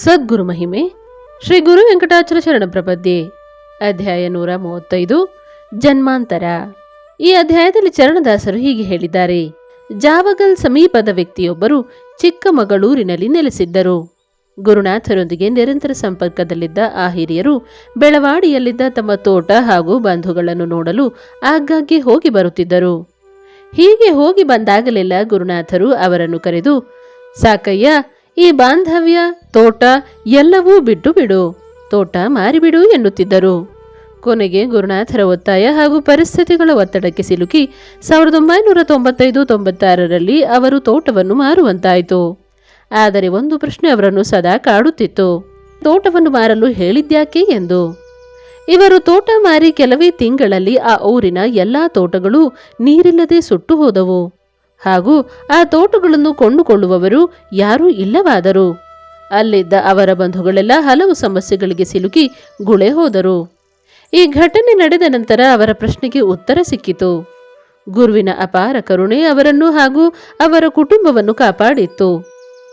ಸದ್ಗುರು ಮಹಿಮೆ ಶ್ರೀ ಗುರು ವೆಂಕಟಾಚಲ ಶರಣ ಪ್ರಪದ್ಯೆ ಅಧ್ಯಾಯ 135 ಜನ್ಮಾಂತರ. ಈ ಅಧ್ಯಾಯದಲ್ಲಿ ಚರಣದಾಸರು ಹೀಗೆ ಹೇಳಿದ್ದಾರೆ. ಜಾವಗಲ್ ಸಮೀಪದ ವ್ಯಕ್ತಿಯೊಬ್ಬರು ಚಿಕ್ಕಮಗಳೂರಿನಲ್ಲಿ ನೆಲೆಸಿದ್ದರು. ಗುರುನಾಥರೊಂದಿಗೆ ನಿರಂತರ ಸಂಪರ್ಕದಲ್ಲಿದ್ದ ಆ ಹಿರಿಯರು ಬೆಳವಾಡಿಯಲ್ಲಿದ್ದ ತಮ್ಮ ತೋಟ ಹಾಗೂ ಬಂಧುಗಳನ್ನು ನೋಡಲು ಆಗಾಗ್ಗೆ ಹೋಗಿ ಬರುತ್ತಿದ್ದರು. ಹೀಗೆ ಹೋಗಿ ಬಂದಾಗಲೆಲ್ಲ ಗುರುನಾಥರು ಅವರನ್ನು ಕರೆದು, ಸಾಕಯ್ಯ, ಈ ಬಾಂಧವ್ಯ, ತೋಟ ಎಲ್ಲವೂ ಬಿಟ್ಟು ಬಿಡು, ತೋಟ ಮಾರಿಬಿಡು ಎನ್ನುತ್ತಿದ್ದರು. ಕೊನೆಗೆ ಗುರುನಾಥರ ಒತ್ತಾಯ ಹಾಗೂ ಪರಿಸ್ಥಿತಿಗಳ ಒತ್ತಡಕ್ಕೆ ಸಿಲುಕಿ 1995-96ರಲ್ಲಿ ಅವರು ತೋಟವನ್ನು ಮಾರುವಂತಾಯಿತು. ಆದರೆ ಒಂದು ಪ್ರಶ್ನೆ ಅವರನ್ನು ಸದಾ ಕಾಡುತ್ತಿತ್ತು. ತೋಟವನ್ನು ಮಾರಲು ಹೇಳಿದ್ಯಾಕೆ ಎಂದು. ಇವರು ತೋಟ ಮಾರಿ ಕೆಲವೇ ತಿಂಗಳಲ್ಲಿ ಆ ಊರಿನ ಎಲ್ಲಾ ತೋಟಗಳು ನೀರಿಲ್ಲದೆ ಸುಟ್ಟು ಹೋದವು. ಹಾಗೂ ಆ ತೋಟಗಳನ್ನು ಕೊಂಡುಕೊಳ್ಳುವವರು ಯಾರೂ ಇಲ್ಲವಾದರು. ಅಲ್ಲಿದ್ದ ಅವರ ಬಂಧುಗಳೆಲ್ಲ ಹಲವು ಸಮಸ್ಯೆಗಳಿಗೆ ಸಿಲುಕಿ ಗುಳೆ ಹೋದರು. ಈ ಘಟನೆ ನಡೆದ ನಂತರ ಅವರ ಪ್ರಶ್ನೆಗೆ ಉತ್ತರ ಸಿಕ್ಕಿತು. ಗುರುವಿನ ಅಪಾರ ಕರುಣೆ ಅವರನ್ನು ಹಾಗೂ ಅವರ ಕುಟುಂಬವನ್ನು ಕಾಪಾಡಿತ್ತು.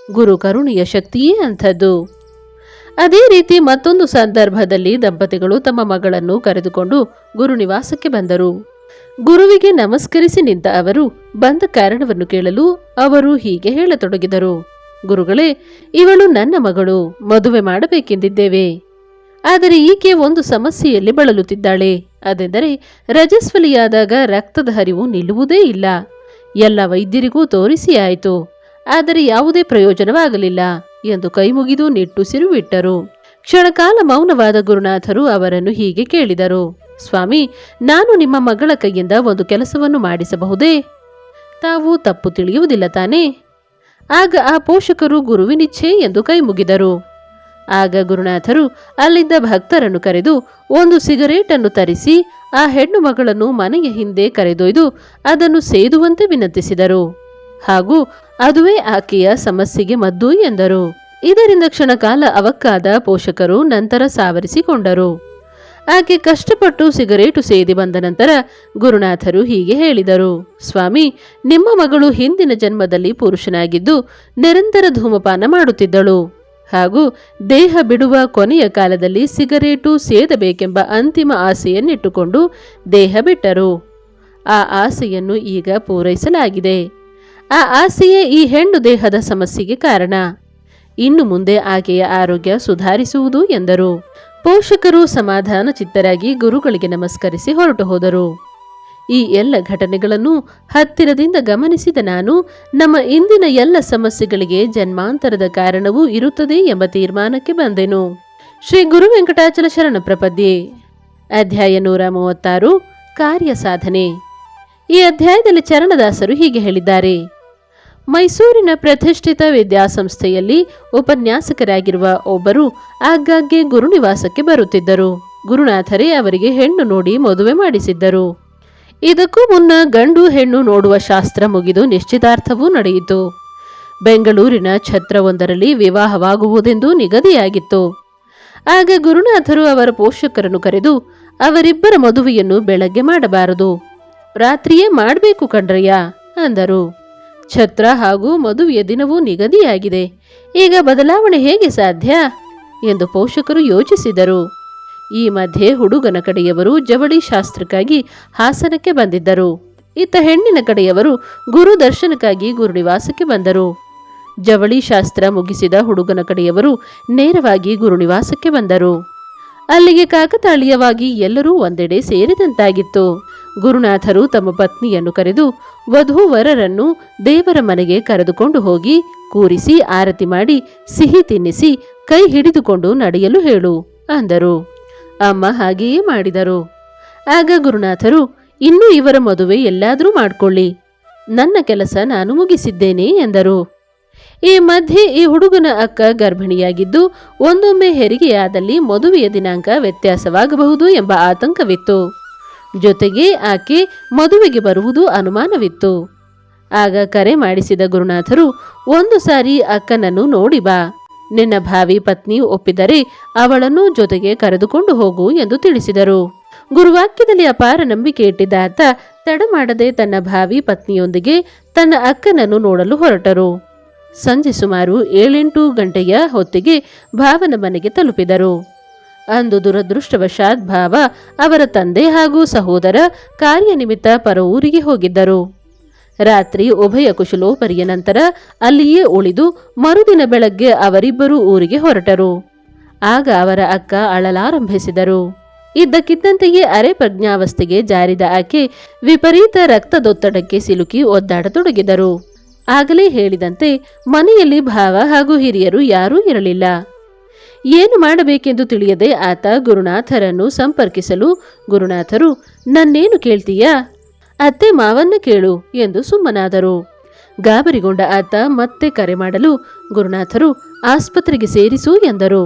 ಗುರು ಕರುಣೆಯ ಶಕ್ತಿಯೇ ಅಂಥದ್ದು. ಅದೇ ರೀತಿ ಮತ್ತೊಂದು ಸಂದರ್ಭದಲ್ಲಿ ದಂಪತಿಗಳು ತಮ್ಮ ಮಗಳನ್ನು ಕರೆದುಕೊಂಡು ಗುರುನಿವಾಸಕ್ಕೆ ಬಂದರು. ಗುರುವಿಗೆ ನಮಸ್ಕರಿಸಿ ನಿಂತ ಅವರು ಬಂದ ಕಾರಣವನ್ನು ಕೇಳಲು ಅವರು ಹೀಗೆ ಹೇಳತೊಡಗಿದರು. ಗುರುಗಳೇ, ಇವಳು ನನ್ನ ಮಗಳು, ಮದುವೆ ಮಾಡಬೇಕೆಂದಿದ್ದೇವೆ. ಆದರೆ ಈಕೆ ಒಂದು ಸಮಸ್ಯೆಯಲ್ಲಿ ಬಳಲುತ್ತಿದ್ದಾಳೆ. ಅದೆಂದರೆ ರಜಸ್ವಲಿಯಾದಾಗ ರಕ್ತದ ಹರಿವು ನಿಲ್ಲುವುದೇ ಇಲ್ಲ. ಎಲ್ಲ ವೈದ್ಯರಿಗೂ ತೋರಿಸಿ ಆಯಿತು, ಆದರೆ ಯಾವುದೇ ಪ್ರಯೋಜನವಾಗಲಿಲ್ಲ ಎಂದು ಕೈಮುಗಿದು ನಿಟ್ಟುಸಿರು ಬಿಟ್ಟರು. ಕ್ಷಣಕಾಲ ಮೌನವಾದ ಗುರುನಾಥರು ಅವರನ್ನು ಹೀಗೆ ಕೇಳಿದರು. ಸ್ವಾಮಿ, ನಾನು ನಿಮ್ಮ ಮಗಳ ಕೈಯಿಂದ ಒಂದು ಕೆಲಸವನ್ನು ಮಾಡಿಸಬಹುದೇ? ತಾವು ತಪ್ಪು ತಿಳಿಯುವುದಿಲ್ಲ ತಾನೇ? ಆಗ ಆ ಪೋಷಕರು ಗುರುವಿನಿಚ್ಛೆ ಎಂದು ಕೈ ಮುಗಿದರು. ಆಗ ಗುರುನಾಥರು ಅಲ್ಲಿದ್ದ ಭಕ್ತರನ್ನು ಕರೆದು ಒಂದು ಸಿಗರೇಟನ್ನು ತರಿಸಿ ಆ ಹೆಣ್ಣು ಮಗಳನ್ನು ಮನೆಯ ಹಿಂದೆ ಕರೆದೊಯ್ದು ಅದನ್ನು ಸೇದುವಂತೆ ವಿನಂತಿಸಿದರು. ಹಾಗೂ ಅದುವೇ ಆಕೆಯ ಸಮಸ್ಯೆಗೆ ಮದ್ದು ಎಂದರು. ಇದರಿಂದ ಕ್ಷಣಕಾಲ ಅವಕ್ಕಾದ ಪೋಷಕರು ನಂತರ ಸಾವರಿಸಿಕೊಂಡರು. ಆಕೆ ಕಷ್ಟಪಟ್ಟು ಸಿಗರೇಟು ಸೇದಿ ಬಂದ ನಂತರ ಗುರುನಾಥರು ಹೀಗೆ ಹೇಳಿದರು. ಸ್ವಾಮಿ, ನಿಮ್ಮ ಮಗಳು ಹಿಂದಿನ ಜನ್ಮದಲ್ಲಿ ಪುರುಷನಾಗಿದ್ದು ನಿರಂತರ ಧೂಮಪಾನ ಮಾಡುತ್ತಿದ್ದಳು. ಹಾಗೂ ದೇಹ ಬಿಡುವ ಕೊನೆಯ ಕಾಲದಲ್ಲಿ ಸಿಗರೇಟು ಸೇದಬೇಕೆಂಬ ಅಂತಿಮ ಆಸೆಯನ್ನಿಟ್ಟುಕೊಂಡು ದೇಹ ಬಿಟ್ಟರು. ಆ ಆಸೆಯನ್ನು ಈಗ ಪೂರೈಸಲಾಗಿದೆ. ಆ ಆಸೆಯೇ ಈ ಹೆಣ್ಣು ದೇಹದ ಸಮಸ್ಯೆಗೆ ಕಾರಣ. ಇನ್ನು ಮುಂದೆ ಆಕೆಯ ಆರೋಗ್ಯ ಸುಧಾರಿಸುವುದು ಎಂದರು. ಪೋಷಕರು ಸಮಾಧಾನ ಚಿತ್ತರಾಗಿ ಗುರುಗಳಿಗೆ ನಮಸ್ಕರಿಸಿ ಹೊರಟು ಹೋದರು. ಈ ಎಲ್ಲ ಘಟನೆಗಳನ್ನು ಹತ್ತಿರದಿಂದ ಗಮನಿಸಿದ ನಾನು ನಮ್ಮ ಇಂದಿನ ಎಲ್ಲ ಸಮಸ್ಯೆಗಳಿಗೆ ಜನ್ಮಾಂತರದ ಕಾರಣವೂ ಇರುತ್ತದೆ ಎಂಬ ತೀರ್ಮಾನಕ್ಕೆ ಬಂದೆನು. ಶ್ರೀ ಗುರು ವೆಂಕಟಾಚಲ ಶರಣ ಪ್ರಪದ್ಯೆ ಅಧ್ಯಾಯ 136 ಕಾರ್ಯ ಸಾಧನೆ. ಈ ಅಧ್ಯಾಯದಲ್ಲಿ ಚರಣದಾಸರು ಹೀಗೆ ಹೇಳಿದ್ದಾರೆ. ಮೈಸೂರಿನ ಪ್ರತಿಷ್ಠಿತ ವಿದ್ಯಾಸಂಸ್ಥೆಯಲ್ಲಿ ಉಪನ್ಯಾಸಕರಾಗಿರುವ ಒಬ್ಬರು ಆಗಾಗ್ಗೆ ಗುರುನಿವಾಸಕ್ಕೆ ಬರುತ್ತಿದ್ದರು. ಗುರುನಾಥರೇ ಅವರಿಗೆ ಹೆಣ್ಣು ನೋಡಿ ಮದುವೆ ಮಾಡಿಸಿದ್ದರು. ಇದಕ್ಕೂ ಮುನ್ನ ಗಂಡು ಹೆಣ್ಣು ನೋಡುವ ಶಾಸ್ತ್ರ ಮುಗಿದು ನಿಶ್ಚಿತಾರ್ಥವೂ ನಡೆಯಿತು. ಬೆಂಗಳೂರಿನ ಛತ್ರವೊಂದರಲ್ಲಿ ವಿವಾಹವಾಗುವುದೆಂದು ನಿಗದಿಯಾಗಿತ್ತು. ಆಗ ಗುರುನಾಥರು ಅವರ ಪೋಷಕರನ್ನು ಕರೆದು, ಅವರಿಬ್ಬರ ಮದುವೆಯನ್ನು ಬೆಳಗ್ಗೆ ಮಾಡಬಾರದು, ರಾತ್ರಿಯೇ ಮಾಡಬೇಕು ಕಣ್ರಯ್ಯ ಅಂದರು. ಛತ್ರ ಹಾಗೂ ಮದುವೆಯ ದಿನವೂ ನಿಗದಿಯಾಗಿದೆ, ಈಗ ಬದಲಾವಣೆ ಹೇಗೆ ಸಾಧ್ಯ ಎಂದು ಪೋಷಕರು ಯೋಚಿಸಿದರು. ಈ ಮಧ್ಯೆ ಹುಡುಗನ ಕಡೆಯವರು ಜವಳಿ ಶಾಸ್ತ್ರಕ್ಕಾಗಿ ಹಾಸನಕ್ಕೆ ಬಂದಿದ್ದರು. ಇತ್ತ ಹೆಣ್ಣಿನ ಕಡೆಯವರು ಗುರು ದರ್ಶನಕ್ಕಾಗಿ ಗುರುನಿವಾಸಕ್ಕೆ ಬಂದರು. ಜವಳಿ ಶಾಸ್ತ್ರ ಮುಗಿಸಿದ ಹುಡುಗನ ಕಡೆಯವರು ನೇರವಾಗಿ ಗುರುನಿವಾಸಕ್ಕೆ ಬಂದರು. ಅಲ್ಲಿಗೆ ಕಾಕತಾಳೀಯವಾಗಿ ಎಲ್ಲರೂ ಒಂದೆಡೆ ಸೇರಿದಂತಾಗಿತ್ತು. ಗುರುನಾಥರು ತಮ್ಮ ಪತ್ನಿಯನ್ನು ಕರೆದು ವಧೂವರರನ್ನು ದೇವರ ಮನೆಗೆ ಕರೆದುಕೊಂಡು ಹೋಗಿ ಕೂರಿಸಿ ಆರತಿ ಮಾಡಿ ಸಿಹಿ ತಿನ್ನಿಸಿ ಕೈ ಹಿಡಿದುಕೊಂಡು ನಡೆಯಲು ಹೇಳು ಅಂದರು. ಅಮ್ಮ ಹಾಗೆಯೇ ಮಾಡಿದರು. ಆಗ ಗುರುನಾಥರು, ಇನ್ನು ಇವರ ಮದುವೆ ಎಲ್ಲಾದರೂ ಮಾಡಿಕೊಳ್ಳಿ, ನನ್ನ ಕೆಲಸ ನಾನು ಮುಗಿಸಿದ್ದೇನೆ ಎಂದರು. ಈ ಮಧ್ಯೆ ಈ ಹುಡುಗನ ಅಕ್ಕ ಗರ್ಭಿಣಿಯಾಗಿದ್ದು ಒಂದೊಮ್ಮೆ ಹೆರಿಗೆಯಾದಲ್ಲಿ ಮದುವೆಯ ದಿನಾಂಕ ವ್ಯತ್ಯಾಸವಾಗಬಹುದು ಎಂಬ ಆತಂಕವಿತ್ತು. ಜೊತೆಗೆ ಆಕೆ ಮದುವೆಗೆ ಬರುವುದು ಅನುಮಾನವಿತ್ತು. ಆಗ ಕರೆ ಮಾಡಿಸಿದ ಗುರುನಾಥರು, ಒಂದು ಸಾರಿ ಅಕ್ಕನನ್ನು ನೋಡಿ ಬಾ, ನಿನ್ನ ಭಾವಿ ಪತ್ನಿ ಒಪ್ಪಿದರೆ ಅವಳನ್ನು ಜೊತೆಗೆ ಕರೆದುಕೊಂಡು ಹೋಗು ಎಂದು ತಿಳಿಸಿದರು. ಗುರುವಾಕ್ಯದಲ್ಲಿ ಅಪಾರ ನಂಬಿಕೆ ಇಟ್ಟಿದ್ದ ಆತ ತಡ ಮಾಡದೆ ತನ್ನ ಭಾವಿ ಪತ್ನಿಯೊಂದಿಗೆ ತನ್ನ ಅಕ್ಕನನ್ನು ನೋಡಲು ಹೊರಟರು. ಸಂಜೆ ಸುಮಾರು 7-8 ಗಂಟೆಯ ಹೊತ್ತಿಗೆ ಭಾವನ ಮನೆಗೆ ತಲುಪಿದರು. ಅಂದು ದುರದೃಷ್ಟವಶಾತ್ ಭಾವ ಅವರ ತಂದೆ ಹಾಗೂ ಸಹೋದರ ಕಾರ್ಯನಿಮಿತ್ತ ಪರ ಊರಿಗೆ ಹೋಗಿದ್ದರು. ರಾತ್ರಿ ಉಭಯ ಕುಶಲೋಪರಿಯ ನಂತರ ಅಲ್ಲಿಯೇ ಉಳಿದು ಮರುದಿನ ಬೆಳಗ್ಗೆ ಅವರಿಬ್ಬರೂ ಊರಿಗೆ ಹೊರಟರು. ಆಗ ಅವರ ಅಕ್ಕ ಅಳಲಾರಂಭಿಸಿದರು. ಇದ್ದಕ್ಕಿದ್ದಂತೆಯೇ ಅರೆ ಪ್ರಜ್ಞಾವಸ್ಥೆಗೆ ಜಾರಿದ ಆಕೆ ವಿಪರೀತ ರಕ್ತದೊತ್ತಡಕ್ಕೆ ಸಿಲುಕಿ ಒದ್ದಾಡತೊಡಗಿದರು. ಆಗಲೇ ಹೇಳಿದಂತೆ ಮನೆಯಲ್ಲಿ ಭಾವ ಹಾಗೂ ಹಿರಿಯರು ಯಾರೂ ಇರಲಿಲ್ಲ. ಏನು ಮಾಡಬೇಕೆಂದು ತಿಳಿಯದೆ ಆತ ಗುರುನಾಥರನ್ನು ಸಂಪರ್ಕಿಸಲು, ಗುರುನಾಥರು, ನನ್ನೇನು ಕೇಳ್ತೀಯಾ? ಅತ್ತೆ ಮಾವನ್ನ ಕೇಳು ಎಂದು ಸುಮ್ಮನಾದರು. ಗಾಬರಿಗೊಂಡ ಆತ ಮತ್ತೆ ಕರೆ ಮಾಡಲು, ಗುರುನಾಥರು, ಆಸ್ಪತ್ರೆಗೆ ಸೇರಿಸು ಎಂದರು.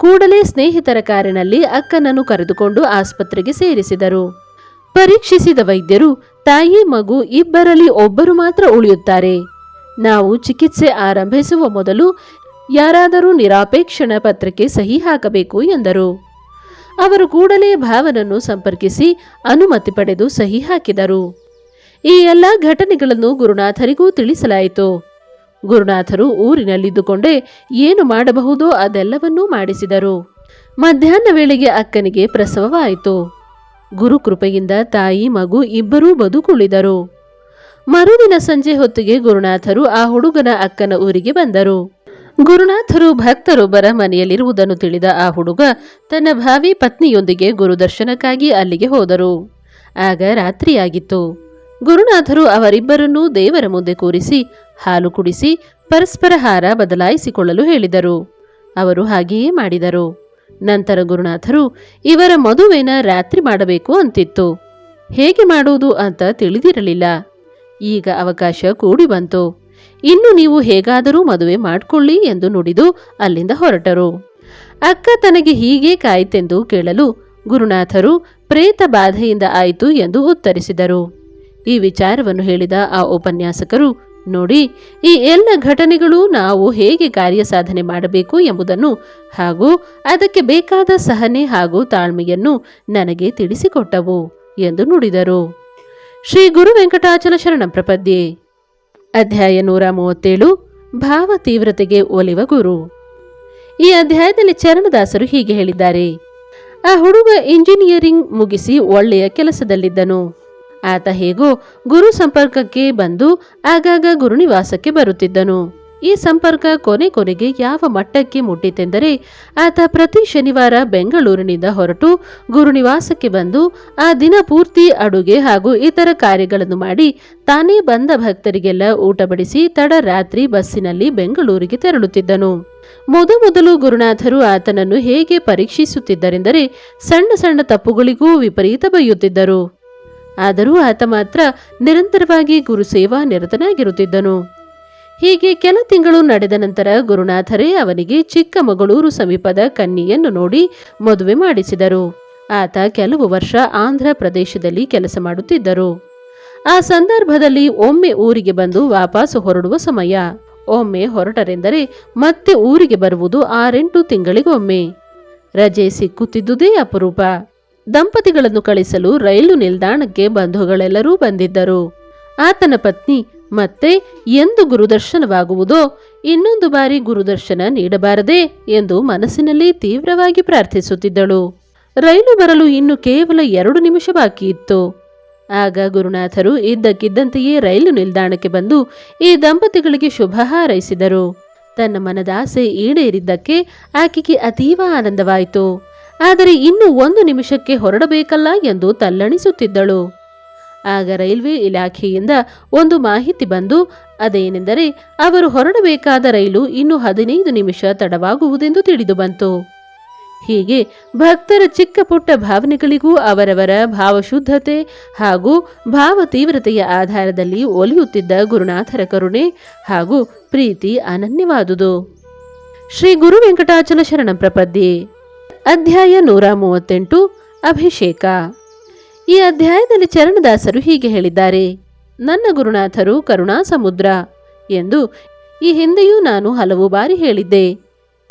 ಕೂಡಲೇ ಸ್ನೇಹಿತರ ಕಾರಿನಲ್ಲಿ ಅಕ್ಕನನ್ನು ಕರೆದುಕೊಂಡು ಆಸ್ಪತ್ರೆಗೆ ಸೇರಿಸಿದರು. ಪರೀಕ್ಷಿಸಿದ ವೈದ್ಯರು, ತಾಯಿ ಮಗು ಇಬ್ಬರಲ್ಲಿ ಒಬ್ಬರು ಮಾತ್ರ ಉಳಿಯುತ್ತಾರೆ. ನಾವು ಚಿಕಿತ್ಸೆ ಆರಂಭಿಸುವ ಮೊದಲು ಯಾರಾದರೂ ನಿರಾಪೇಕ್ಷಣ ಪತ್ರಕ್ಕೆ ಸಹಿ ಹಾಕಬೇಕು ಎಂದರು. ಅವರು ಕೂಡಲೇ ಭಾವನನ್ನು ಸಂಪರ್ಕಿಸಿ ಅನುಮತಿ ಪಡೆದು ಸಹಿ ಹಾಕಿದರು. ಈ ಎಲ್ಲ ಘಟನೆಗಳನ್ನು ಗುರುನಾಥರಿಗೂ ತಿಳಿಸಲಾಯಿತು. ಗುರುನಾಥರು ಊರಿನಲ್ಲಿದ್ದುಕೊಂಡೇ ಏನು ಮಾಡಬಹುದೋ ಅದೆಲ್ಲವನ್ನೂ ಮಾಡಿಸಿದರು. ಮಧ್ಯಾಹ್ನ ವೇಳೆಗೆ ಅಕ್ಕನಿಗೆ ಪ್ರಸವವಾಯಿತು. ಗುರುಕೃಪೆಯಿಂದ ತಾಯಿ ಮಗು ಇಬ್ಬರೂ ಬದುಕುಳಿದರು. ಮರುದಿನ ಸಂಜೆ ಹೊತ್ತಿಗೆ ಗುರುನಾಥರು ಆ ಹುಡುಗನ ಅಕ್ಕನ ಊರಿಗೆ ಬಂದರು. ಗುರುನಾಥರು ಭಕ್ತರೊಬ್ಬರ ಮನೆಯಲ್ಲಿರುವುದನ್ನು ತಿಳಿದ ಆ ಹುಡುಗ ತನ್ನ ಭಾವಿ ಪತ್ನಿಯೊಂದಿಗೆ ಗುರುದರ್ಶನಕ್ಕಾಗಿ ಅಲ್ಲಿಗೆ ಹೋದರು. ಆಗ ರಾತ್ರಿಯಾಗಿತ್ತು. ಗುರುನಾಥರು ಅವರಿಬ್ಬರನ್ನೂ ದೇವರ ಮುಂದೆ ಕೂರಿಸಿ ಹಾಲು ಕುಡಿಸಿ ಪರಸ್ಪರ ಹಾರ ಬದಲಾಯಿಸಿಕೊಳ್ಳಲು ಹೇಳಿದರು. ಅವರು ಹಾಗೆಯೇ ಮಾಡಿದರು. ನಂತರ ಗುರುನಾಥರು, ಇವರ ಮದುವೆನ ರಾತ್ರಿ ಮಾಡಬೇಕು ಅಂತಿತ್ತು. ಹೇಗೆ ಮಾಡುವುದು ಅಂತ ತಿಳಿದಿರಲಿಲ್ಲ. ಈಗ ಅವಕಾಶ ಕೂಡಿ ಬಂತು. ಇನ್ನು ನೀವು ಹೇಗಾದರೂ ಮದುವೆ ಮಾಡಿಕೊಳ್ಳಿ ಎಂದು ನುಡಿದು ಅಲ್ಲಿಂದ ಹೊರಟರು. ಅಕ್ಕ ತನಗೆ ಹೀಗೆ ಕಾಯಿತೆಂದು ಕೇಳಲು ಗುರುನಾಥರು ಪ್ರೇತ ಬಾಧೆಯಿಂದ ಆಯಿತು ಎಂದು ಉತ್ತರಿಸಿದರು. ಈ ವಿಚಾರವನ್ನು ಹೇಳಿದ ಆ ಉಪನ್ಯಾಸಕರು, ನೋಡಿ, ಈ ಎಲ್ಲ ಘಟನೆಗಳು ನಾವು ಹೇಗೆ ಕಾರ್ಯ ಸಾಧನೆ ಮಾಡಬೇಕು ಎಂಬುದನ್ನು ಹಾಗೂ ಅದಕ್ಕೆ ಬೇಕಾದ ಸಹನೆ ಹಾಗೂ ತಾಳ್ಮೆಯನ್ನು ನನಗೆ ತಿಳಿಸಿಕೊಟ್ಟವು ಎಂದು ನುಡಿದರು. ಶ್ರೀ ಗುರು ವೆಂಕಟಾಚಲ ಶರಣಂ ಪ್ರಪದ್ಯೆ. ಅಧ್ಯಾಯ 137. ಭಾವ ತೀವ್ರತೆಗೆ ಒಲಿವ ಗುರು. ಈ ಅಧ್ಯಾಯದಲ್ಲಿ ಚರಣದಾಸರು ಹೀಗೆ ಹೇಳಿದ್ದಾರೆ. ಆ ಹುಡುಗ ಇಂಜಿನಿಯರಿಂಗ್ ಮುಗಿಸಿ ಒಳ್ಳೆಯ ಕೆಲಸದಲ್ಲಿದ್ದನು. ಆತ ಹೇಗೋ ಗುರು ಸಂಪರ್ಕಕ್ಕೆ ಬಂದು ಆಗಾಗ ಗುರುನಿವಾಸಕ್ಕೆ ಬರುತ್ತಿದ್ದನು. ಈ ಸಂಪರ್ಕ ಕೊನೆಗೆ ಯಾವ ಮಟ್ಟಕ್ಕೆ ಮುಟ್ಟಿತೆಂದರೆ ಆತ ಪ್ರತಿ ಶನಿವಾರ ಬೆಂಗಳೂರಿನಿಂದ ಹೊರಟು ಗುರುನಿವಾಸಕ್ಕೆ ಬಂದು ಆ ದಿನ ಪೂರ್ತಿ ಅಡುಗೆ ಹಾಗೂ ಇತರ ಕಾರ್ಯಗಳನ್ನು ಮಾಡಿ ತಾನೇ ಬಂದ ಭಕ್ತರಿಗೆಲ್ಲ ಊಟ ಬಡಿಸಿ ತಡರಾತ್ರಿ ಬಸ್ಸಿನಲ್ಲಿ ಬೆಂಗಳೂರಿಗೆ ತೆರಳುತ್ತಿದ್ದನು. ಮೊದಲು ಗುರುನಾಥರು ಆತನನ್ನು ಹೇಗೆ ಪರೀಕ್ಷಿಸುತ್ತಿದ್ದರೆಂದರೆ ಸಣ್ಣ ಸಣ್ಣ ತಪ್ಪುಗಳಿಗೂ ವಿಪರೀತ ಬೈಯುತ್ತಿದ್ದರು. ಆದರೂ ಆತ ಮಾತ್ರ ನಿರಂತರವಾಗಿ ಗುರುಸೇವಾ ನಿರತನಾಗಿರುತ್ತಿದ್ದನು. ಹೀಗೆ ಕೆಲ ತಿಂಗಳು ನಡೆದ ನಂತರ ಗುರುನಾಥರೇ ಅವನಿಗೆ ಚಿಕ್ಕಮಗಳೂರು ಸಮೀಪದ ಕನ್ಯೆಯನ್ನು ನೋಡಿ ಮದುವೆ ಮಾಡಿಸಿದರು. ಆತ ಕೆಲವು ವರ್ಷ ಆಂಧ್ರ ಪ್ರದೇಶದಲ್ಲಿ ಕೆಲಸ ಮಾಡುತ್ತಿದ್ದರು. ಆ ಸಂದರ್ಭದಲ್ಲಿ ಒಮ್ಮೆ ಊರಿಗೆ ಬಂದು ವಾಪಸ್ ಹೊರಡುವ ಸಮಯ. ಒಮ್ಮೆ ಹೊರಟರೆಂದರೆ ಮತ್ತೆ ಊರಿಗೆ ಬರುವುದು 6-8 ತಿಂಗಳಿಗೊಮ್ಮೆ. ರಜೆ ಸಿಕ್ಕುತ್ತಿದ್ದುದೇ ಅಪರೂಪ. ದಂಪತಿಗಳನ್ನು ಕಳಿಸಲು ರೈಲು ನಿಲ್ದಾಣಕ್ಕೆ ಬಂಧುಗಳೆಲ್ಲರೂ ಬಂದಿದ್ದರು. ಆತನ ಪತ್ನಿ ಮತ್ತೆ ಎಂದು ಗುರುದರ್ಶನವಾಗುವುದೋ, ಇನ್ನೊಂದು ಬಾರಿ ಗುರುದರ್ಶನ ನೀಡಬಾರದೆ ಎಂದು ಮನಸ್ಸಿನಲ್ಲಿ ತೀವ್ರವಾಗಿ ಪ್ರಾರ್ಥಿಸುತ್ತಿದ್ದಳು. ರೈಲು ಬರಲು ಇನ್ನು ಕೇವಲ 2 ನಿಮಿಷ ಬಾಕಿ ಇತ್ತು. ಆಗ ಗುರುನಾಥರು ಇದ್ದಕ್ಕಿದ್ದಂತೆಯೇ ರೈಲು ನಿಲ್ದಾಣಕ್ಕೆ ಬಂದು ಈ ದಂಪತಿಗಳಿಗೆ ಶುಭ ಹಾರೈಸಿದರು. ತನ್ನ ಮನದಾಸೆ ಈಡೇರಿದ್ದಕ್ಕೆ ಆಕೆಗೆ ಅತೀವ ಆನಂದವಾಯಿತು. ಆದರೆ ಇನ್ನು 1 ನಿಮಿಷಕ್ಕೆ ಹೊರಡಬೇಕಲ್ಲ ಎಂದು ತಲ್ಲಣಿಸುತ್ತಿದ್ದಳು. ಆಗ ರೈಲ್ವೆ ಇಲಾಖೆಯಿಂದ ಒಂದು ಮಾಹಿತಿ ಬಂದು, ಅದೇನೆಂದರೆ ಅವರು ಹೊರಡಬೇಕಾದ ರೈಲು ಇನ್ನು 15 ನಿಮಿಷ ತಡವಾಗುವುದೆಂದು ತಿಳಿದು ಬಂತು. ಹೀಗೆ ಭಕ್ತರ ಚಿಕ್ಕ ಪುಟ್ಟ ಭಾವನೆಗಳಿಗೂ ಅವರವರ ಭಾವಶುದ್ಧತೆ ಹಾಗೂ ಭಾವ ತೀವ್ರತೆಯ ಆಧಾರದಲ್ಲಿ ಒಲಿಯುತ್ತಿದ್ದ ಗುರುನಾಥರ ಕರುಣೆ ಹಾಗೂ ಪ್ರೀತಿ ಅನನ್ಯವಾದುದು. ಶ್ರೀ ಗುರು ವೆಂಕಟಾಚಲ ಶರಣಂ ಪ್ರಪದ್ಯೆ. ಅಧ್ಯಾಯ 138. ಅಭಿಷೇಕ. ಈ ಅಧ್ಯಾಯದಲ್ಲಿ ಚರಣದಾಸರು ಹೀಗೆ ಹೇಳಿದ್ದಾರೆ. ನನ್ನ ಗುರುನಾಥರು ಕರುಣಾ ಸಮುದ್ರ ಎಂದು ಈ ಹಿಂದೆಯೂ ನಾನು ಹಲವು ಬಾರಿ ಹೇಳಿದ್ದೆ.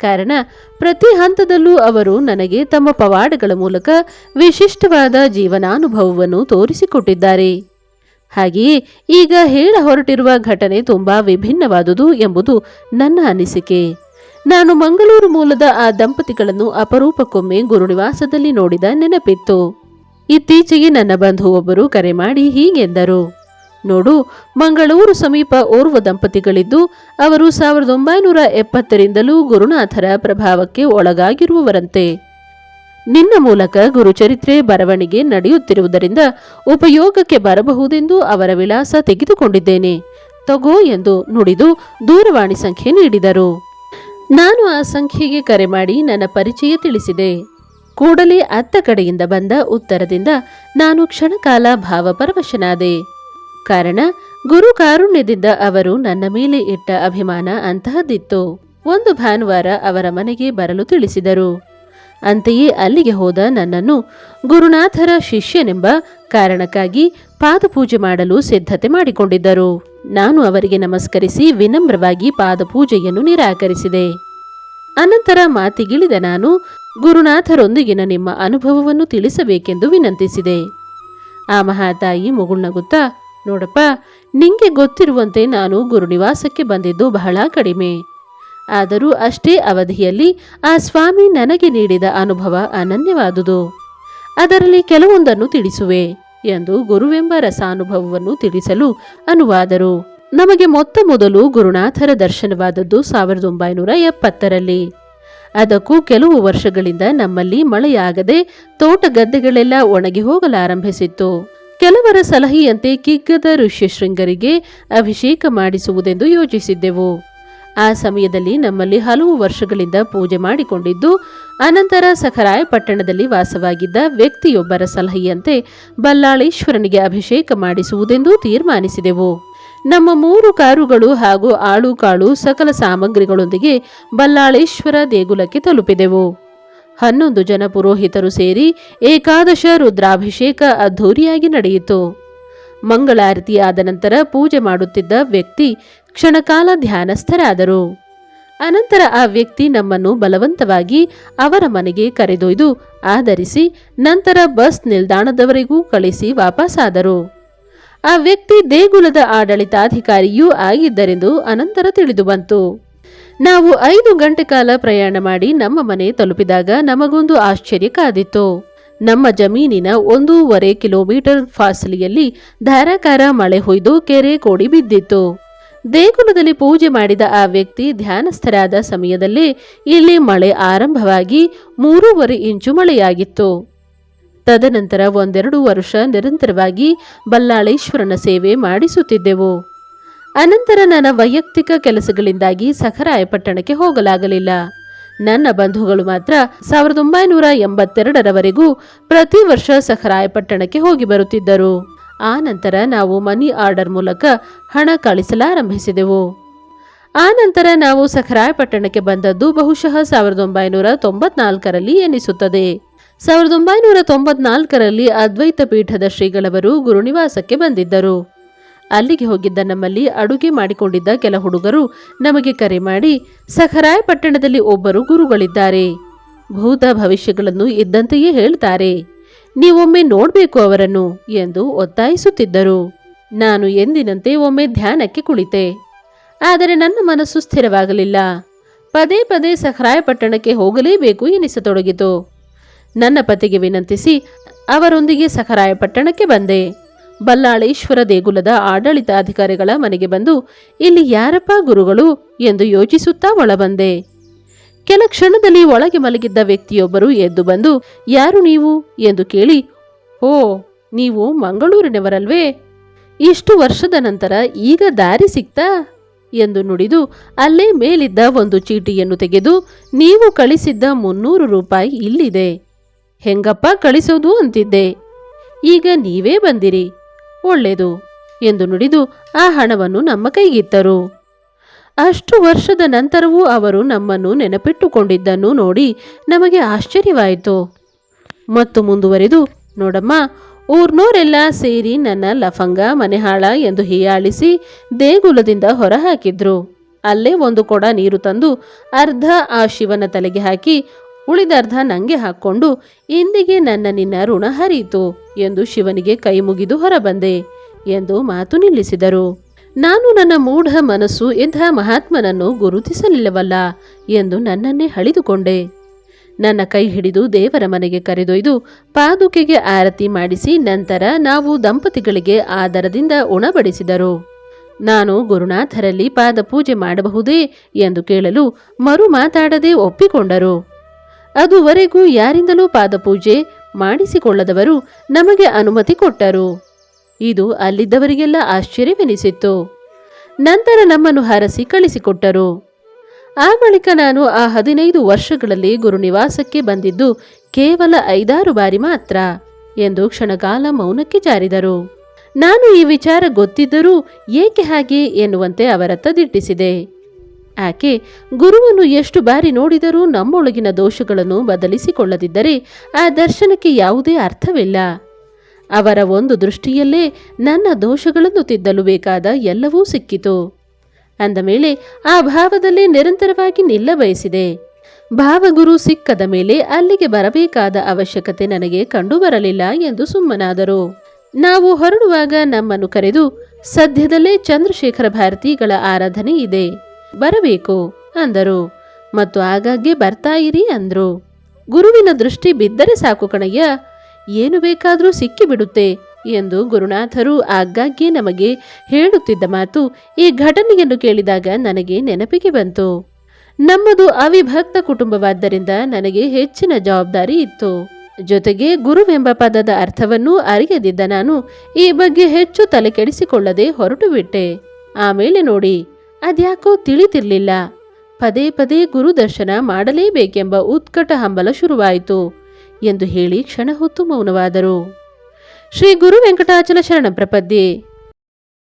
ಕಾರಣ ಪ್ರತಿ ಹಂತದಲ್ಲೂ ಅವರು ನನಗೆ ತಮ್ಮ ಪವಾಡಗಳ ಮೂಲಕ ವಿಶಿಷ್ಟವಾದ ಜೀವನಾನುಭವವನ್ನು ತೋರಿಸಿಕೊಟ್ಟಿದ್ದಾರೆ. ಹಾಗೆಯೇ ಈಗ ಹೇಳ ಹೊರಟಿರುವ ಘಟನೆ ತುಂಬಾ ವಿಭಿನ್ನವಾದುದು ಎಂಬುದು ನನ್ನ ಅನಿಸಿಕೆ. ನಾನು ಮಂಗಳೂರು ಮೂಲದ ಆ ದಂಪತಿಗಳನ್ನು ಅಪರೂಪಕ್ಕೊಮ್ಮೆ ಗುರುನಿವಾಸದಲ್ಲಿ ನೋಡಿದ ನೆನಪಿತ್ತು. ಇತ್ತೀಚೆಗೆ ನನ್ನ ಬಂಧು ಒಬ್ಬರು ಕರೆ ಮಾಡಿ ಹೀಗೆಂದರು, ನೋಡು, ಮಂಗಳೂರು ಸಮೀಪ ಓರ್ವ ದಂಪತಿಗಳಿದ್ದು ಅವರು 1970ರಿಂದಲೂ ಗುರುನಾಥರ ಪ್ರಭಾವಕ್ಕೆ ಒಳಗಾಗಿರುವವರಂತೆ. ನಿನ್ನ ಮೂಲಕ ಗುರುಚರಿತ್ರೆ ಬರವಣಿಗೆ ನಡೆಯುತ್ತಿರುವುದರಿಂದ ಉಪಯೋಗಕ್ಕೆ ಬರಬಹುದೆಂದು ಅವರ ವಿಳಾಸ ತೆಗೆದುಕೊಂಡಿದ್ದೇನೆ, ತಗೋ ಎಂದು ನುಡಿದು ದೂರವಾಣಿ ಸಂಖ್ಯೆ ನೀಡಿದರು. ನಾನು ಆ ಸಂಖ್ಯೆಗೆ ಕರೆ ಮಾಡಿ ನನ್ನ ಪರಿಚಯ ತಿಳಿಸಿದೆ. ಕೂಡಲೇ ಅತ್ತ ಕಡೆಯಿಂದ ಬಂದ ಉತ್ತರದಿಂದ ನಾನು ಕ್ಷಣಕಾಲ ಭಾವಪರವಶನಾದೆ. ಕಾರಣ ಗುರು ಕಾರುಣ್ಯದಿಂದ ಅವರು ನನ್ನ ಮೇಲೆ ಇಟ್ಟ ಅಭಿಮಾನ ಅಂತಹದ್ದಿತ್ತು. ಒಂದು ಭಾನುವಾರ ಅವರ ಮನೆಗೆ ಬರಲು ತಿಳಿಸಿದರು. ಅಂತೆಯೇ ಅಲ್ಲಿಗೆ ಹೋದ ನನ್ನನ್ನು ಗುರುನಾಥರ ಶಿಷ್ಯನೆಂಬ ಕಾರಣಕ್ಕಾಗಿ ಪಾದಪೂಜೆ ಮಾಡಲು ಸಿದ್ಧತೆ ಮಾಡಿಕೊಂಡಿದ್ದರು. ನಾನು ಅವರಿಗೆ ನಮಸ್ಕರಿಸಿ ವಿನಮ್ರವಾಗಿ ಪಾದಪೂಜೆಯನ್ನು ನಿರಾಕರಿಸಿದೆ. ಅನಂತರ ಮಾತಿಗಿಳಿದ ನಾನು ಗುರುನಾಥರೊಂದಿಗಿನ ನಿಮ್ಮ ಅನುಭವವನ್ನು ತಿಳಿಸಬೇಕೆಂದು ವಿನಂತಿಸಿದೆ. ಆ ಮಹಾತಾಯಿ ಮುಗುಳ್ನಗುತ್ತಾ, ನೋಡಪ್ಪ, ನಿಂಗೆ ಗೊತ್ತಿರುವಂತೆ ನಾನು ಗುರುನಿವಾಸಕ್ಕೆ ಬಂದಿದ್ದು ಬಹಳ ಕಡಿಮೆ. ಆದರೂ ಅಷ್ಟೇ ಅವಧಿಯಲ್ಲಿ ಆ ಸ್ವಾಮಿ ನನಗೆ ನೀಡಿದ ಅನುಭವ ಅನನ್ಯವಾದುದು. ಅದರಲ್ಲಿ ಕೆಲವೊಂದನ್ನು ತಿಳಿಸುವೆ ಎಂದು ಗುರುವೆಂಬ ರಸಾನುಭವವನ್ನು ತಿಳಿಸಲು ಅನುವಾದರು. ನಮಗೆ ಮೊತ್ತ ಮೊದಲು ಗುರುನಾಥರ ದರ್ಶನವಾದದ್ದು 1970ರಲ್ಲಿ. ಅದಕ್ಕೂ ಕೆಲವು ವರ್ಷಗಳಿಂದ ನಮ್ಮಲ್ಲಿ ಮಳೆಯಾಗದೆ ತೋಟ ಗದ್ದೆಗಳೆಲ್ಲ ಒಣಗಿ ಹೋಗಲಾರಂಭಿಸಿತ್ತು. ಕೆಲವರ ಸಲಹೆಯಂತೆ ಕಿಗ್ಗದ ಋಷ್ಯಶೃಂಗರಿಗೆ ಅಭಿಷೇಕ ಮಾಡಿಸುವುದೆಂದು ಯೋಚಿಸಿದ್ದೆವು. ಆ ಸಮಯದಲ್ಲಿ ನಮ್ಮಲ್ಲಿ ಹಲವು ವರ್ಷಗಳಿಂದ ಪೂಜೆ ಮಾಡಿಕೊಂಡಿದ್ದು, ಅನಂತರ ಸಖರಾಯಪಟ್ಟಣದಲ್ಲಿ ವಾಸವಾಗಿದ್ದ ವ್ಯಕ್ತಿಯೊಬ್ಬರ ಸಲಹೆಯಂತೆ ಬಲ್ಲಾಳೇಶ್ವರನಿಗೆ ಅಭಿಷೇಕ ಮಾಡಿಸುವುದೆಂದು ತೀರ್ಮಾನಿಸಿದೆವು. ನಮ್ಮ 3 ಕಾರುಗಳು ಹಾಗೂ ಆಳು ಕಾಳು ಸಕಲ ಸಾಮಗ್ರಿಗಳೊಂದಿಗೆ ಬಲ್ಲಾಳೇಶ್ವರ ದೇಗುಲಕ್ಕೆ ತಲುಪಿದೆವು. 11 ಜನ ಪುರೋಹಿತರು ಸೇರಿ ಏಕಾದಶ ರುದ್ರಾಭಿಷೇಕ ಅದ್ಧೂರಿಯಾಗಿ ನಡೆಯಿತು. ಮಂಗಳಾರತಿಯಾದ ನಂತರ ಪೂಜೆ ಮಾಡುತ್ತಿದ್ದ ವ್ಯಕ್ತಿ ಕ್ಷಣಕಾಲ ಧ್ಯಾನಸ್ಥರಾದರು. ಅನಂತರ ಆ ವ್ಯಕ್ತಿ ನಮ್ಮನ್ನು ಬಲವಂತವಾಗಿ ಅವರ ಮನೆಗೆ ಕರೆದೊಯ್ದು ಆಧರಿಸಿ ನಂತರ ಬಸ್ ನಿಲ್ದಾಣದವರೆಗೂ ಕಳಿಸಿ ವಾಪಸ್ಸಾದರು. ಆ ವ್ಯಕ್ತಿ ದೇಗುಲದ ಆಡಳಿತಾಧಿಕಾರಿಯೂ ಆಗಿದ್ದರೆಂದು ಅನಂತರ ತಿಳಿದುಬಂತು. ನಾವು 5 ಗಂಟೆ ಕಾಲ ಪ್ರಯಾಣ ಮಾಡಿ ನಮ್ಮ ಮನೆ ತಲುಪಿದಾಗ ನಮಗೊಂದು ಆಶ್ಚರ್ಯ ಕಾದಿತ್ತು. ನಮ್ಮ ಜಮೀನಿನ 1.5 ಕಿಲೋಮೀಟರ್ ಫಾಸಲಿಯಲ್ಲಿ ಧಾರಾಕಾರ ಮಳೆ ಹೊಯ್ದು ಕೆರೆ ಕೋಡಿ ಬಿದ್ದಿತ್ತು. ದೇಗುಲದಲ್ಲಿ ಪೂಜೆ ಮಾಡಿದ ಆ ವ್ಯಕ್ತಿ ಧ್ಯಾನಸ್ಥರಾದ ಸಮಯದಲ್ಲೇ ಇಲ್ಲಿ ಮಳೆ ಆರಂಭವಾಗಿ 3.5 ಇಂಚು ಮಳೆಯಾಗಿತ್ತು. ತದನಂತರ 1-2 ವರ್ಷ ನಿರಂತರವಾಗಿ ಬಲ್ಲಾಳೇಶ್ವರನ ಸೇವೆ ಮಾಡಿಸುತ್ತಿದ್ದೆವು. ಅನಂತರ ನನ್ನ ವೈಯಕ್ತಿಕ ಕೆಲಸಗಳಿಂದಾಗಿ ಸಖರಾಯಪಟ್ಟಣಕ್ಕೆ ಹೋಗಲಾಗಲಿಲ್ಲ. ನನ್ನ ಬಂಧುಗಳು ಮಾತ್ರ 1982ರವರೆಗೂ ಪ್ರತಿ ವರ್ಷ ಸಖರಾಯಪಟ್ಟಣಕ್ಕೆ ಹೋಗಿ ಬರುತ್ತಿದ್ದರು. ಆ ನಂತರ ನಾವು ಮನಿ ಆರ್ಡರ್ ಮೂಲಕ ಹಣ ಕಳಿಸಲಾರಂಭಿಸಿದೆವು. ಆ ನಂತರ ನಾವು ಸಖರಾಯಪಟ್ಟಣಕ್ಕೆ ಬಂದದ್ದು ಬಹುಶಃ 1994ರಲ್ಲಿ ಎನಿಸುತ್ತದೆ. 1994ರಲ್ಲಿ ಅದ್ವೈತ ಪೀಠದ ಶ್ರೀಗಳವರು ಗುರುನಿವಾಸಕ್ಕೆ ಬಂದಿದ್ದರು. ಅಲ್ಲಿಗೆ ಹೋಗಿದ್ದ ನಮ್ಮಲ್ಲಿ ಅಡುಗೆ ಮಾಡಿಕೊಂಡಿದ್ದ ಕೆಲ ಹುಡುಗರು ನಮಗೆ ಕರೆ ಮಾಡಿ, ಸಖರಾಯಪಟ್ಟಣದಲ್ಲಿ ಒಬ್ಬರು ಗುರುಗಳಿದ್ದಾರೆ, ಭೂತ ಭವಿಷ್ಯಗಳನ್ನು ಇದ್ದಂತೆಯೇ ಹೇಳ್ತಾರೆ, ನೀವೊಮ್ಮೆ ನೋಡಬೇಕು ಅವರನ್ನು ಎಂದು ಒತ್ತಾಯಿಸುತ್ತಿದ್ದರು. ನಾನು ಎಂದಿನಂತೆ ಒಮ್ಮೆ ಧ್ಯಾನಕ್ಕೆ ಕುಳಿತೆ. ಆದರೆ ನನ್ನ ಮನಸ್ಸು ಸ್ಥಿರವಾಗಲಿಲ್ಲ. ಪದೇ ಪದೇ ಸಖರಾಯಪಟ್ಟಣಕ್ಕೆ ಹೋಗಲೇಬೇಕು ಎನಿಸತೊಡಗಿತು. ನನ್ನ ಪತಿಗೆ ವಿನಂತಿಸಿ ಅವರೊಂದಿಗೆ ಸಖರಾಯಪಟ್ಟಣಕ್ಕೆ ಬಂದೆ. ಬಲ್ಲಾಳೇಶ್ವರ ದೇಗುಲದ ಆಡಳಿತಾಧಿಕಾರಿಗಳ ಮನೆಗೆ ಬಂದು ಇಲ್ಲಿ ಯಾರಪ್ಪ ಗುರುಗಳು ಎಂದು ಯೋಚಿಸುತ್ತಾ ಒಳಬಂದೆ. ಕೆಲ ಕ್ಷಣದಲ್ಲಿ ಒಳಗೆ ಮಲಗಿದ್ದ ವ್ಯಕ್ತಿಯೊಬ್ಬರು ಎದ್ದು ಬಂದು, ಯಾರು ನೀವು ಎಂದು ಕೇಳಿ, ಓ, ನೀವು ಮಂಗಳೂರಿನವರಲ್ವೇ? ಇಷ್ಟು ವರ್ಷದ ನಂತರ ಈಗ ದಾರಿ ಸಿಕ್ತಾ ಎಂದು ನುಡಿದು ಅಲ್ಲೇ ಮೇಲಿದ್ದ ಒಂದು ಚೀಟಿಯನ್ನು ತೆಗೆದು, ನೀವು ಕಳಿಸಿದ್ದ 300 ರೂಪಾಯಿ ಇಲ್ಲಿದೆ, ಹೆಂಗಪ್ಪ ಕಳಿಸೋದು ಅಂತಿದ್ದೆ, ಈಗ ನೀವೇ ಬಂದಿರಿ, ಒಳ್ಳೆಯದು ಎಂದು ನುಡಿದು ಆ ಹಣವನ್ನು ನಮ್ಮ ಕೈಗಿತ್ತರು. ಅಷ್ಟು ವರ್ಷದ ನಂತರವೂ ಅವರು ನಮ್ಮನ್ನು ನೆನಪಿಟ್ಟುಕೊಂಡಿದ್ದನ್ನು ನೋಡಿ ನಮಗೆ ಆಶ್ಚರ್ಯವಾಯಿತು. ಮತ್ತು ಮುಂದುವರೆದು, ನೋಡಮ್ಮ, ಊರ್ನೋರೆಲ್ಲ ಸೇರಿ ನನ್ನ ಲಫಂಗ ಮನೆಹಾಳ ಎಂದು ಹೀಯಾಳಿಸಿ ದೇಗುಲದಿಂದ ಹೊರಹಾಕಿದ್ರು. ಅಲ್ಲೇ ಒಂದು ಕೊಡ ನೀರು ತಂದು ಅರ್ಧ ಆ ಶಿವನ ತಲೆಗೆ ಹಾಕಿ ಉಳಿದರ್ಧ ನಂಗೆ ಹಾಕ್ಕೊಂಡು, ಇಂದಿಗೆ ನಿನ್ನ ಋಣ ಹರಿಯಿತು ಎಂದು ಶಿವನಿಗೆ ಕೈ ಮುಗಿದು ಹೊರಬಂದೆ. ಎಂದು ಮಾತು ನಿಲ್ಲಿಸಿದರು. ನಾನು ನನ್ನ ಮೂಢ ಮನಸ್ಸು ಇಂಥ ಮಹಾತ್ಮನನ್ನು ಗುರುತಿಸಲಿಲ್ಲವಲ್ಲ ಎಂದು ನನ್ನನ್ನೇ ಹಳಿದುಕೊಂಡೆ. ನನ್ನ ಕೈ ಹಿಡಿದು ದೇವರ ಮನೆಗೆ ಕರೆದೊಯ್ದು ಪಾದುಕೆಗೆ ಆರತಿ ಮಾಡಿಸಿ ನಂತರ ನಾವು ದಂಪತಿಗಳಿಗೆ ಆದರದಿಂದ ಉಣಬಡಿಸಿದರು. ನಾನು ಗುರುನಾಥರಲ್ಲಿ ಪಾದ ಪೂಜೆ ಮಾಡಬಹುದೇ ಎಂದು ಕೇಳಲು ಮರು ಮಾತಾಡದೆ ಒಪ್ಪಿಕೊಂಡರು. ಅದುವರೆಗೂ ಯಾರಿಂದಲೂ ಪಾದಪೂಜೆ ಮಾಡಿಸಿಕೊಳ್ಳದವರು ನಮಗೆ ಅನುಮತಿ ಕೊಟ್ಟರು. ಇದು ಅಲ್ಲಿದ್ದವರಿಗೆಲ್ಲ ಆಶ್ಚರ್ಯವೆನಿಸಿತ್ತು. ನಂತರ ನಮ್ಮನ್ನು ಹರಸಿ ಕಳಿಸಿಕೊಟ್ಟರು. ಆ ಬಳಿಕ ನಾನು ಆ 15 ವರ್ಷಗಳಲ್ಲಿ ಗುರುನಿವಾಸಕ್ಕೆ ಬಂದಿದ್ದು ಕೇವಲ 5-6 ಬಾರಿ ಮಾತ್ರ ಎಂದು ಕ್ಷಣಕಾಲ ಮೌನಕ್ಕೆ ಜಾರಿದರು. ನಾನು ಈ ವಿಚಾರ ಗೊತ್ತಿದ್ದರೂ ಏಕೆ ಹಾಗೆ ಎನ್ನುವಂತೆ ಅವರತ್ತ ದಿಟ್ಟಿಸಿದೆ. ಆಕೆ ಗುರುವನ್ನು ಎಷ್ಟು ಬಾರಿ ನೋಡಿದರೂ ನಮ್ಮೊಳಗಿನ ದೋಷಗಳನ್ನು ಬದಲಿಸಿಕೊಳ್ಳದಿದ್ದರೆ ಆ ದರ್ಶನಕ್ಕೆ ಯಾವುದೇ ಅರ್ಥವಿಲ್ಲ. ಅವರ ಒಂದು ದೃಷ್ಟಿಯಲ್ಲೇ ನನ್ನ ದೋಷಗಳನ್ನು ತಿದ್ದಲು ಬೇಕಾದ ಎಲ್ಲವೂ ಸಿಕ್ಕಿತು. ಅಂದ ಮೇಲೆ ಆ ಭಾವದಲ್ಲೇ ನಿರಂತರವಾಗಿ ನಿಲ್ಲಬಯಸಿದೆ. ಭಾವಗುರು ಸಿಕ್ಕದ ಮೇಲೆ ಅಲ್ಲಿಗೆ ಬರಬೇಕಾದ ಅವಶ್ಯಕತೆ ನನಗೆ ಕಂಡುಬರಲಿಲ್ಲ ಎಂದು ಸುಮ್ಮನಾದರು. ನಾವು ಹೊರಡುವಾಗ ನಮ್ಮನ್ನು ಕರೆದು ಸದ್ಯದಲ್ಲೇ ಚಂದ್ರಶೇಖರ ಭಾರತಿಗಳ ಆರಾಧನೆ ಇದೆ, ಬರಬೇಕು ಅಂದರು ಮತ್ತು ಆಗಾಗ್ಗೆ ಬರ್ತಾ ಇರಿ ಅಂದ್ರು. ಗುರುವಿನ ದೃಷ್ಟಿ ಬಿದ್ದರೆ ಸಾಕು ಕಣಯ್ಯ, ಏನು ಬೇಕಾದರೂ ಸಿಕ್ಕಿಬಿಡುತ್ತೆ ಎಂದು ಗುರುನಾಥರು ಆಗಾಗ್ಗೆ ನಮಗೆ ಹೇಳುತ್ತಿದ್ದ ಮಾತು ಈ ಘಟನೆಯನ್ನು ಕೇಳಿದಾಗ ನನಗೆ ನೆನಪಿಗೆ ಬಂತು. ನಮ್ಮದು ಅವಿಭಕ್ತ ಕುಟುಂಬವಾದ್ದರಿಂದ ನನಗೆ ಹೆಚ್ಚಿನ ಜವಾಬ್ದಾರಿ ಇತ್ತು. ಜೊತೆಗೆ ಗುರುವೆಂಬ ಪದದ ಅರ್ಥವನ್ನೂ ಅರಿಯದಿದ್ದ ನಾನು ಈ ಬಗ್ಗೆ ಹೆಚ್ಚು ತಲೆ ಕೆಡಿಸಿಕೊಳ್ಳದೆ ಹೊರಟು ಬಿಟ್ಟೆ. ಆಮೇಲೆ ನೋಡಿ, ಅದ್ಯಾಕೋ ತಿಳಿತಿರ್ಲಿಲ್ಲ. ಪದೇ ಪದೇ ಗುರುದರ್ಶನ ಮಾಡಲೇಬೇಕೆಂಬ ಉತ್ಕಟ ಹಂಬಲ ಶುರುವಾಯಿತು ಎಂದು ಹೇಳಿ ಕ್ಷಣ ಹೊತ್ತು ಮೌನವಾದರು. ಶ್ರೀ ಗುರು ವೆಂಕಟಾಚಲ ಶರಣ ಪ್ರಪದ್ಯೆ.